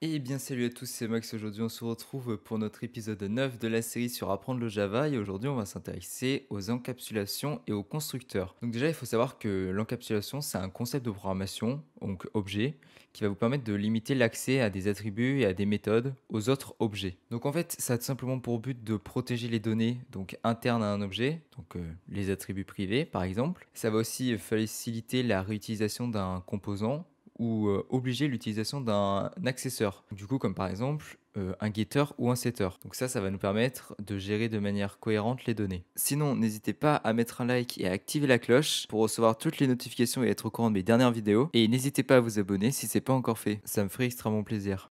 Et bien salut à tous, c'est Max. Aujourd'hui on se retrouve pour notre épisode 9 de la série sur apprendre le Java et aujourd'hui on va s'intéresser aux encapsulations et aux constructeurs. Donc déjà il faut savoir que l'encapsulation c'est un concept de programmation, donc objet, qui va vous permettre de limiter l'accès à des attributs et à des méthodes aux autres objets. Donc en fait ça a tout simplement pour but de protéger les données donc internes à un objet, donc les attributs privés par exemple. Ça va aussi faciliter la réutilisation d'un composant ou obliger l'utilisation d'un accesseur. Du coup, comme par exemple un getter ou un setter. Donc ça va nous permettre de gérer de manière cohérente les données. Sinon, n'hésitez pas à mettre un like et à activer la cloche pour recevoir toutes les notifications et être au courant de mes dernières vidéos. Et n'hésitez pas à vous abonner si c'est pas encore fait. Ça me ferait extrêmement plaisir.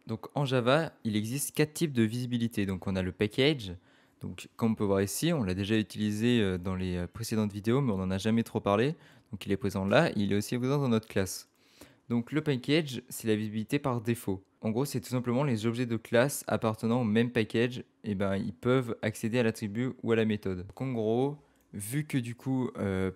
Donc en Java, il existe 4 types de visibilité. Donc on a le package. Donc comme on peut voir ici, on l'a déjà utilisé dans les précédentes vidéos, mais on n'en a jamais trop parlé. Donc il est présent là, il est aussi présent dans notre classe. Donc le package, c'est la visibilité par défaut. En gros, c'est tout simplement les objets de classe appartenant au même package, et ben, ils peuvent accéder à l'attribut ou à la méthode. Donc en gros, vu que du coup,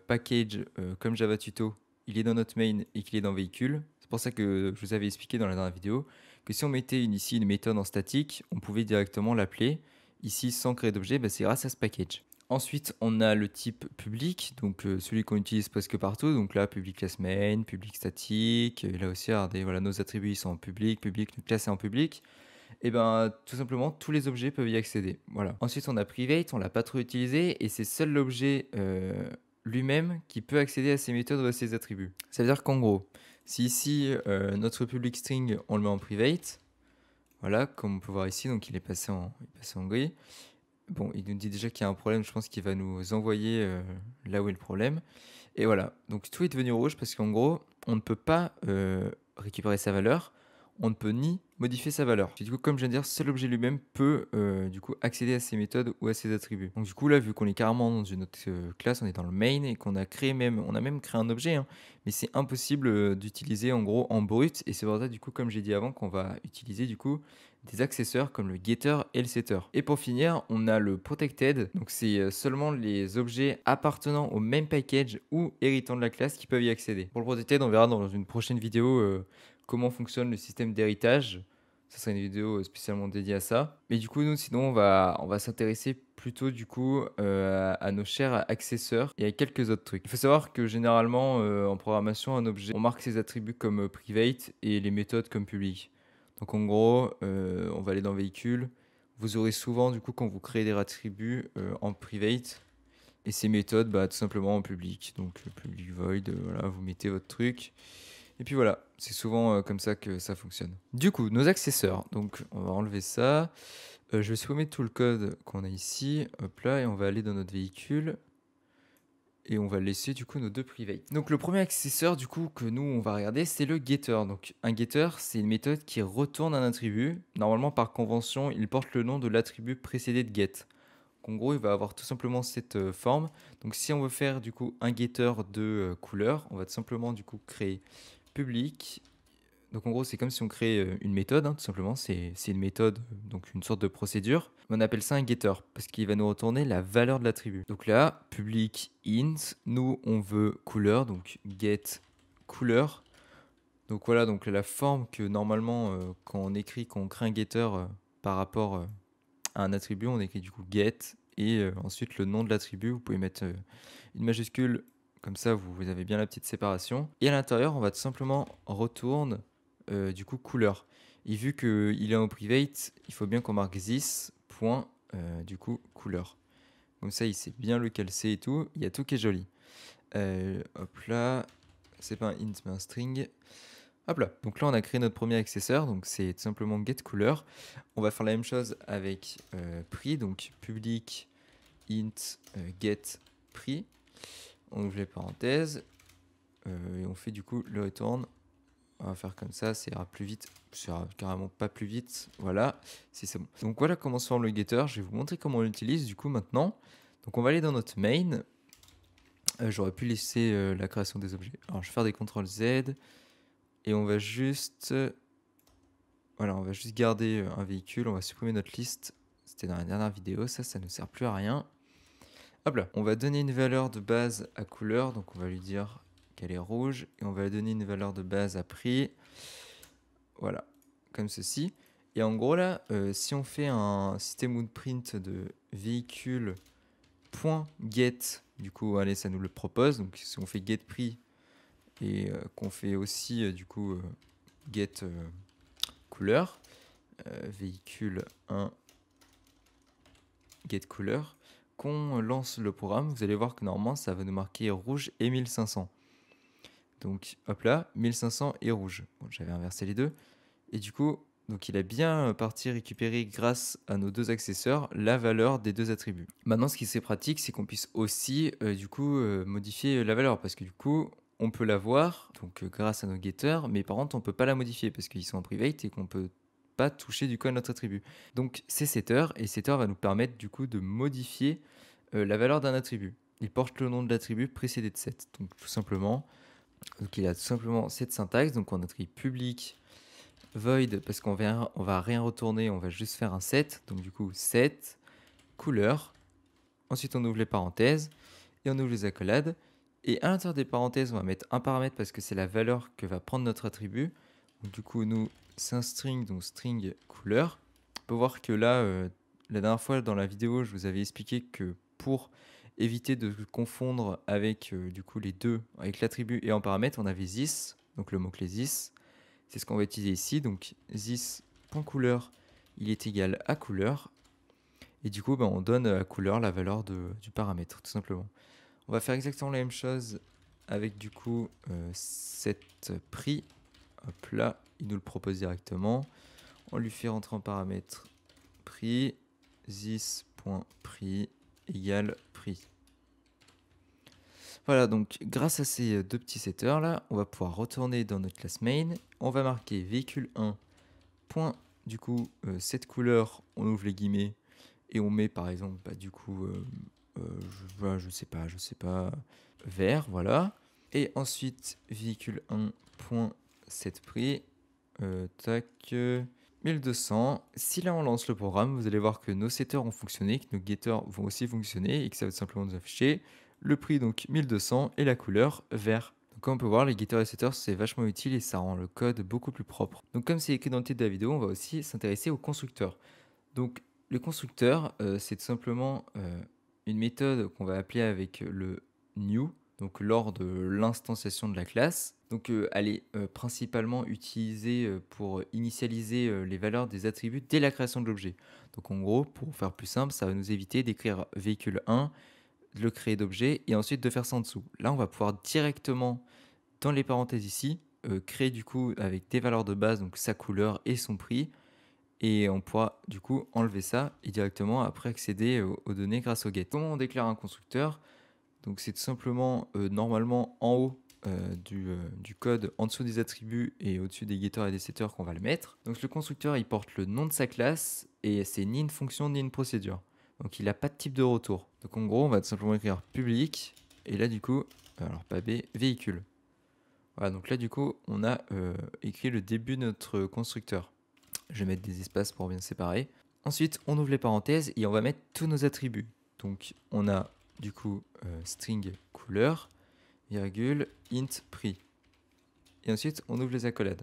package comme Java Tuto, il est dans notre main et qu'il est dans véhicule, c'est pour ça que je vous avais expliqué dans la dernière vidéo que si on mettait ici une méthode en statique, on pouvait directement l'appeler. Ici, sans créer d'objet, c'est grâce à ce package. Ensuite, on a le type public, donc celui qu'on utilise presque partout. Donc là, public class main, public statique. Et là aussi, regardez, voilà, nos attributs ils sont en public, notre classe est en public. Et ben, tout simplement, tous les objets peuvent y accéder. Voilà. Ensuite, on a private, on l'a pas trop utilisé, et c'est seul l'objet lui-même qui peut accéder à ces méthodes ou à ces attributs. Ça veut dire qu'en gros, si ici notre public string, on le met en private, voilà, comme on peut voir ici, donc il est passé en gris. Bon, il nous dit déjà qu'il y a un problème, je pense qu'il va nous envoyer là où est le problème. Et voilà, donc tout est devenu rouge parce qu'en gros, on ne peut pas récupérer sa valeur, on ne peut ni modifier sa valeur. Et du coup, comme je viens de dire, seul l'objet lui-même peut du coup accéder à ses méthodes ou à ses attributs. Donc du coup là, vu qu'on est carrément dans une autre classe, on est dans le main et qu'on a créé même, on a même créé un objet, hein, mais c'est impossible d'utiliser en gros en brut. Et c'est pour ça du coup, comme j'ai dit avant, qu'on va utiliser du coup des accesseurs comme le getter et le setter. Et pour finir, on a le protected. Donc c'est seulement les objets appartenant au même package ou héritant de la classe qui peuvent y accéder. Pour le protected, on verra dans une prochaine vidéo comment fonctionne le système d'héritage. Ça sera une vidéo spécialement dédiée à ça. Mais du coup, nous, sinon, on va s'intéresser plutôt du coup à nos chers accesseurs et à quelques autres trucs. Il faut savoir que généralement, en programmation, un objet, on marque ses attributs comme private et les méthodes comme public. Donc en gros, on va aller dans véhicule. Vous aurez souvent, du coup, quand vous créez des attributs en private, et ces méthodes, tout simplement en public. Donc public void, voilà, vous mettez votre truc. Et puis voilà, c'est souvent comme ça que ça fonctionne. Du coup, nos accesseurs. Donc on va enlever ça. Je vais supprimer tout le code qu'on a ici. Hop là, et on va aller dans notre véhicule. Et on va laisser du coup nos deux private. Donc le premier accesseur du coup que nous on va regarder, c'est le getter. Donc un getter, c'est une méthode qui retourne un attribut. Normalement par convention, il porte le nom de l'attribut précédé de get. En gros, il va avoir tout simplement cette forme. Donc si on veut faire du coup un getter de couleur, on va tout simplement du coup créer public. Donc en gros, c'est comme si on crée une méthode, hein, tout simplement. C'est une méthode, donc une sorte de procédure. On appelle ça un getter parce qu'il va nous retourner la valeur de l'attribut. Donc là, public int, nous on veut couleur, donc get couleur. Donc voilà, donc la forme que normalement quand on crée un getter par rapport à un attribut, on écrit du coup get et ensuite le nom de l'attribut. Vous pouvez mettre une majuscule, comme ça vous avez bien la petite séparation. Et à l'intérieur, on va tout simplement retourne du coup couleur. Et vu qu'il est en private, il faut bien qu'on marque this point du coup couleur. Comme ça, il sait bien lequel c'est et tout. Il y a tout qui est joli. Hop là, c'est pas un int mais un string. Hop là, donc là on a créé notre premier accesseur, donc c'est tout simplement getColor. On va faire la même chose avec prix, donc public int getPrix. On ouvre les parenthèses et on fait du coup le return. On va faire comme ça ira plus vite. Ça ira carrément pas plus vite. Voilà, si c'est bon. Donc voilà comment se forme le getter. Je vais vous montrer comment on l'utilise du coup maintenant. Donc on va aller dans notre main. J'aurais pu laisser la création des objets. Alors je vais faire des CTRL Z. Et on va juste... Voilà, on va juste garder un véhicule. On va supprimer notre liste. C'était dans la dernière vidéo. Ça ne sert plus à rien. Hop là, on va donner une valeur de base à couleur. Donc on va lui dire qu'elle est rouge et on va lui donner une valeur de base à prix. Voilà, comme ceci. Et en gros là, si on fait un system.out.print de véhicule.get, du coup, allez, ça nous le propose. Donc si on fait get prix et qu'on fait aussi du coup get couleur, véhicule 1 get couleur, qu'on lance le programme, vous allez voir que normalement ça va nous marquer rouge et 1500. Donc hop là, 1500 et rouge. Bon, j'avais inversé les deux. Et du coup, donc il a bien parti récupérer grâce à nos deux accessoires la valeur des deux attributs. Maintenant, ce qui c'est pratique, c'est qu'on puisse aussi du coup modifier la valeur parce que du coup, on peut la voir donc grâce à nos getters, mais par contre, on peut pas la modifier parce qu'ils sont en private et qu'on peut pas toucher du coup à notre attribut. Donc c'est setter et setter va nous permettre du coup de modifier la valeur d'un attribut. Il porte le nom de l'attribut précédé de set. Donc tout simplement, donc il a tout simplement cette syntaxe. Donc on attribue public void parce qu'on va rien retourner, on va juste faire un set. Donc du coup set couleur. Ensuite on ouvre les parenthèses et on ouvre les accolades. Et à l'intérieur des parenthèses, on va mettre un paramètre parce que c'est la valeur que va prendre notre attribut. Donc du coup nous c'est un string, donc string couleur. On peut voir que là, la dernière fois dans la vidéo, je vous avais expliqué que pour éviter de confondre avec du coup les deux, avec l'attribut et en paramètre, on avait this, donc le mot-clé this. C'est ce qu'on va utiliser ici. Donc this.couleur, il est égal à couleur. Et du coup, on donne à couleur la valeur du paramètre, tout simplement. On va faire exactement la même chose avec du coup cette prix. Hop là, il nous le propose directement. On lui fait rentrer en paramètre prix, this.prix égale prix. Voilà, donc grâce à ces deux petits setters là, on va pouvoir retourner dans notre classe main. On va marquer véhicule 1. Point, du coup, cette couleur, on ouvre les guillemets et on met par exemple, du coup, je sais pas, vert, voilà. Et ensuite, véhicule 1. Point, set prix, tac, 1200. Si là on lance le programme, vous allez voir que nos setters ont fonctionné, que nos getters vont aussi fonctionner et que ça va tout simplement nous afficher le prix donc 1200 et la couleur vert. Donc comme on peut voir, les getters et setters c'est vachement utile et ça rend le code beaucoup plus propre. Donc comme c'est écrit dans le titre de la vidéo, on va aussi s'intéresser au constructeur. Donc le constructeur, c'est tout simplement une méthode qu'on va appeler avec le new, donc lors de l'instanciation de la classe. Donc elle est principalement utilisée pour initialiser les valeurs des attributs dès la création de l'objet. Donc en gros, pour faire plus simple, ça va nous éviter d'écrire véhicule 1, de le créer d'objet et ensuite de faire ça en dessous. Là, on va pouvoir directement, dans les parenthèses ici, créer du coup avec des valeurs de base, donc sa couleur et son prix. Et on pourra du coup enlever ça et directement après accéder aux données grâce au get. Comment on déclare un constructeur? Donc c'est tout simplement normalement en haut du code, en dessous des attributs et au-dessus des getters et des setters qu'on va le mettre. Donc le constructeur il porte le nom de sa classe et c'est ni une fonction ni une procédure. Donc il n'a pas de type de retour. Donc en gros on va tout simplement écrire public et là du coup, alors pas B, véhicule. Voilà, donc là du coup on a écrit le début de notre constructeur. Je vais mettre des espaces pour bien séparer. Ensuite, on ouvre les parenthèses et on va mettre tous nos attributs. Donc, on a du coup string couleur, virgule, int prix. Et ensuite, on ouvre les accolades.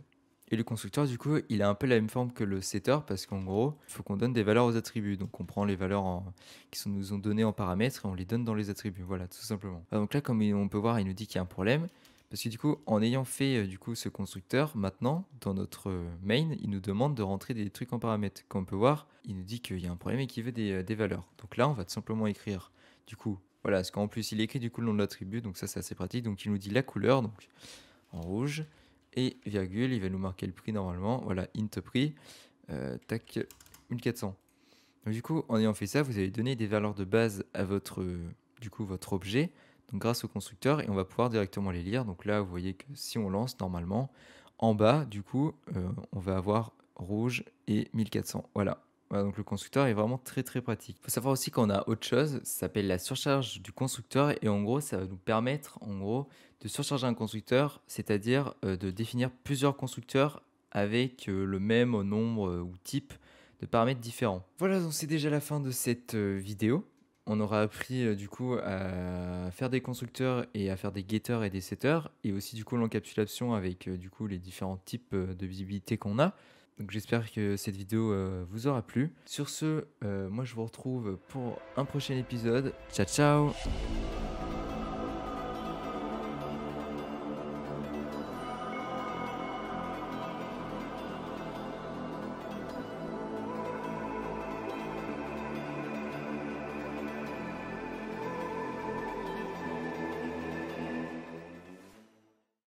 Et le constructeur, du coup, il a un peu la même forme que le setter parce qu'en gros, il faut qu'on donne des valeurs aux attributs. Donc, on prend les valeurs qui nous ont données en paramètres et on les donne dans les attributs. Voilà, tout simplement. Donc là, comme on peut voir, il nous dit qu'il y a un problème. Parce que du coup, en ayant fait du coup ce constructeur, maintenant, dans notre main, il nous demande de rentrer des trucs en paramètres. Comme on peut voir, il nous dit qu'il y a un problème et qu'il veut des valeurs. Donc là, on va tout simplement écrire, du coup, voilà, parce qu'en plus, il écrit du coup le nom de l'attribut, donc ça, c'est assez pratique. Donc il nous dit la couleur, donc en rouge, et virgule, il va nous marquer le prix normalement. Voilà, int prix, tac, 1400. Donc du coup, en ayant fait ça, vous allez donner des valeurs de base à votre, du coup, votre objet. Donc grâce au constructeur et on va pouvoir directement les lire. Donc là, vous voyez que si on lance normalement, en bas, du coup, on va avoir rouge et 1400. Voilà. Voilà, donc le constructeur est vraiment très très pratique. Il faut savoir aussi qu'on a autre chose, ça s'appelle la surcharge du constructeur et en gros, ça va nous permettre en gros de surcharger un constructeur, c'est-à-dire de définir plusieurs constructeurs avec le même nombre ou type de paramètres différents. Voilà, donc c'est déjà la fin de cette vidéo. on aura appris du coup à faire des constructeurs et à faire des getters et des setters, et aussi du coup l'encapsulation avec du coup les différents types de visibilité qu'on a. Donc j'espère que cette vidéo vous aura plu. Sur ce, moi je vous retrouve pour un prochain épisode. Ciao ciao!